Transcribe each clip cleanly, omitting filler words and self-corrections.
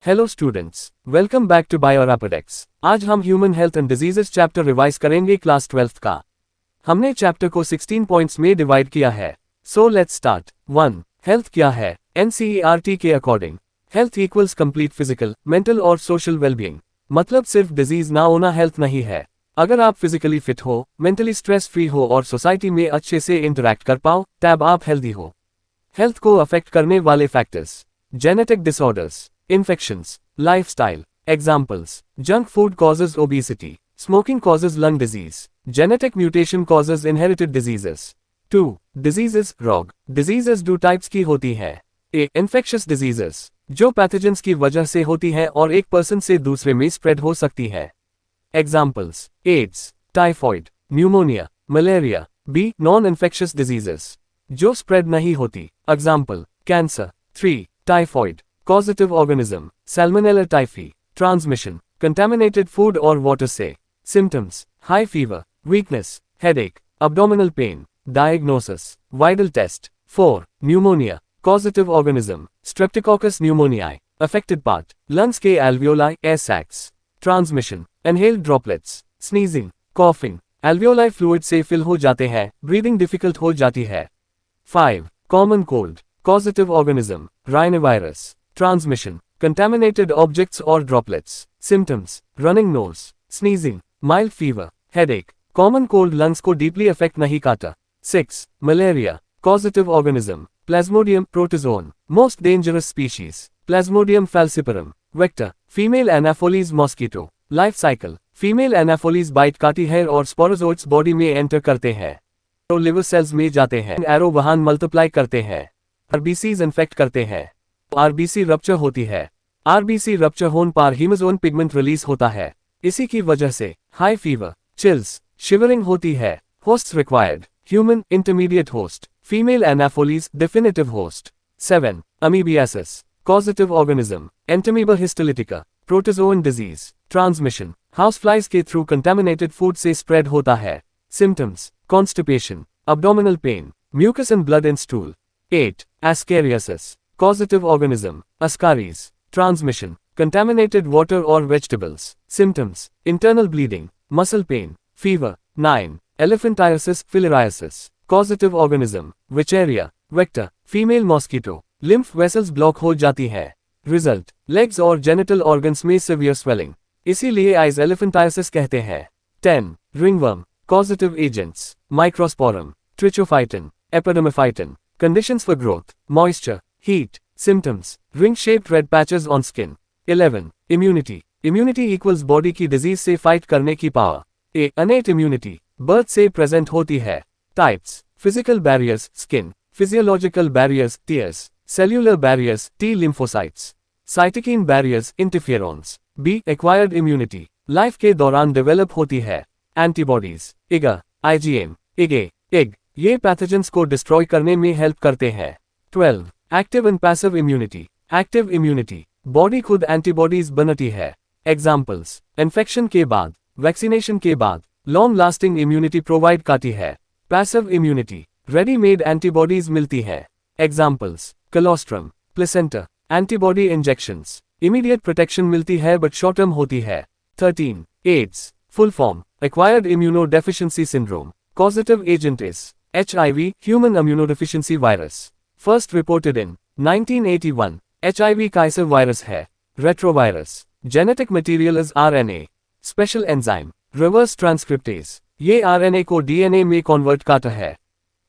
Hello students, welcome back to Biorapidex. आज हम human health and diseases chapter revise करेंगे class 12th का। हमने चैप्टर को 16 पॉइंट्स में डिवाइड किया है। So let's start. 1. हेल्थ क्या है? एनसीईआरटी के according health equals complete physical, mental और सोशल वेलबींग। मतलब सिर्फ डिजीज ना होना हेल्थ नहीं है। अगर आप फिजिकली फिट हो, मेंटली स्ट्रेस फ्री हो और सोसाइटी में अच्छे से इंटरैक्ट कर पाओ, तब आप हेल्दी हो। हेल्थ को अफेक्ट करने वाले factors: genetic disorders, infections, lifestyle. Examples: junk food causes obesity, smoking causes lung disease, genetic mutation causes inherited diseases. 2. Diseases, रोग। Diseases दो टाइप्स की होती है। A. Infectious diseases, जो पैथोजेंस की वजह से होती है और एक पर्सन से दूसरे में स्प्रेड हो सकती है। Examples: AIDS, typhoid, pneumonia, malaria. B. Non-infectious diseases, जो स्प्रेड नहीं होती। Example: cancer. 3. Typhoid, causative organism, Salmonella typhi. Transmission: contaminated food or water से। Symptoms: high fever, weakness, headache, abdominal pain. Diagnosis: vital test. 4. Pneumonia, causative organism, Streptococcus pneumoniae. Affected part: lungs के alveoli, air sacs. Transmission: inhaled droplets, sneezing, coughing. Alveoli fluid से fill हो जाते हैं, breathing difficult हो जाती है। 5. Common cold, causative organism, rhinovirus. Transmission: contaminated objects or droplets. Symptoms: running nose, sneezing, mild fever, headache. Common cold lungs को deeply affect नहीं करता। 6. Malaria, causative organism, Plasmodium protozoan. Most dangerous species, Plasmodium falciparum. Vector: female Anopheles mosquito. Life cycle: female Anopheles bite काटी है और sporozoites body में enter करते हैं तो लिवर सेल्स में जाते हैं। एरो वहां मल्टीप्लाई करते हैं। आरबीसीज इन्फेक्ट करते हैं। आरबीसी रप्चर होती है। आरबीसी रप्चर होने पर हीमोजोन पिगमेंट रिलीज होता है। इसी की वजह से हाई फीवर, चिल्स, शिवरिंग होती है। Hosts required: human, intermediate host, female anopheles, definitive host. 7. Amoebiasis, causative organism, entamoeba histolytica, protozoan disease. Transmission: houseflies के थ्रू कंटामिनेटेड फूड से स्प्रेड होता है। Symptoms: constipation, abdominal pain, mucus and blood in stool. 8. Ascariasis, causative organism, ascaris. Transmission: contaminated water or vegetables. Symptoms: internal bleeding, muscle pain, fever. 9. Elephantiasis, filariasis, causative organism, Wucheria. Vector: female mosquito. Lymph vessels block हो जाती है। Result: legs और genital organs में severe swelling. इसीलिए eyes elephantiasis कहते हैं। 10. Ringworm, causative agents, Microsporum, Trichophyton, Epidermophyton. Conditions for growth: moisture, heat. Symptoms: ring-shaped red patches on skin. 11. Immunity. Immunity equals body की disease से fight करने की power. A. Innate immunity, birth से present होती है। Types: physical barriers, skin; physiological barriers, tears; cellular barriers, T lymphocytes; cytokine barriers, interferons. B. Acquired immunity, life के दौरान develop होती है। Antibodies: IgA, IgM, IgA, IgG. ये पैथोजेंस को destroy करने में हेल्प करते हैं। 12. Active and passive immunity. Active immunity, body खुद एंटीबॉडीज बनाती है। एग्जाम्पल्स: इन्फेक्शन के बाद, वैक्सीनेशन के बाद, लॉन्ग लास्टिंग इम्यूनिटी प्रोवाइड करती है। पैसिव इम्यूनिटी, रेडीमेड एंटीबॉडीज मिलती है। Examples: colostrum, placenta, antibody injections. Immediate protection मिलती है बट शॉर्ट टर्म होती है। 13. AIDS, full form, acquired immunodeficiency syndrome. Causative agent is HIV, human immunodeficiency virus. First reported in 1981. HIV Kaiser virus है। Retrovirus. Genetic material is RNA. Special enzyme, reverse transcriptase. ये RNA को DNA में convert करता है।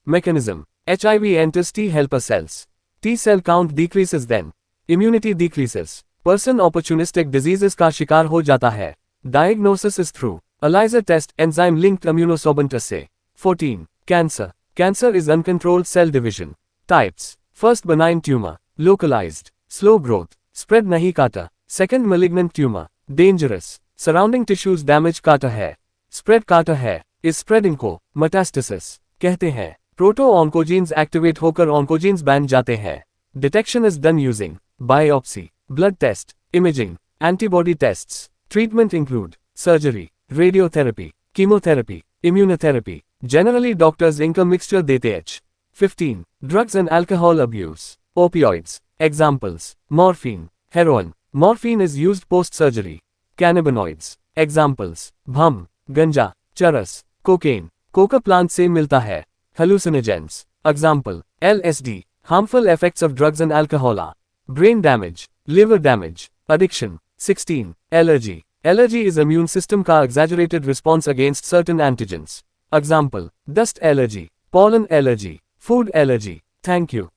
Mechanism: HIV enters T helper cells. T cell count decreases then immunity decreases. Person opportunistic diseases का शिकार हो जाता है। Diagnosis is through ELISA test, enzyme linked immunosorbent assay. 14. Cancer. Cancer is uncontrolled cell division. Types: first benign tumor, localized, slow growth, spread नहीं करता. Second malignant tumor, dangerous, surrounding tissues damage करता है, spread करता है, is spreading को metastasis कहते हैं। Proto-oncogenes activate होकर oncogenes बन जाते हैं। Detection is done using biopsy, blood test, imaging, antibody tests. Treatment include surgery, radiotherapy, chemotherapy, immunotherapy. Generally doctors इनका mixture देते हैं। 15. Drugs and alcohol abuse. Opioids. Examples: morphine, heroin, Morphine is used post-surgery. Cannabinoids. Examples. Bhum, ganja, charas, cocaine. Coca plant से मिलता है. Hallucinogens. Example. LSD. Harmful effects of drugs and alcohol are brain damage, liver damage, addiction. 16. Allergy. Allergy is immune system का exaggerated response against certain antigens. Example. Dust allergy, pollen allergy, food allergy. Thank you.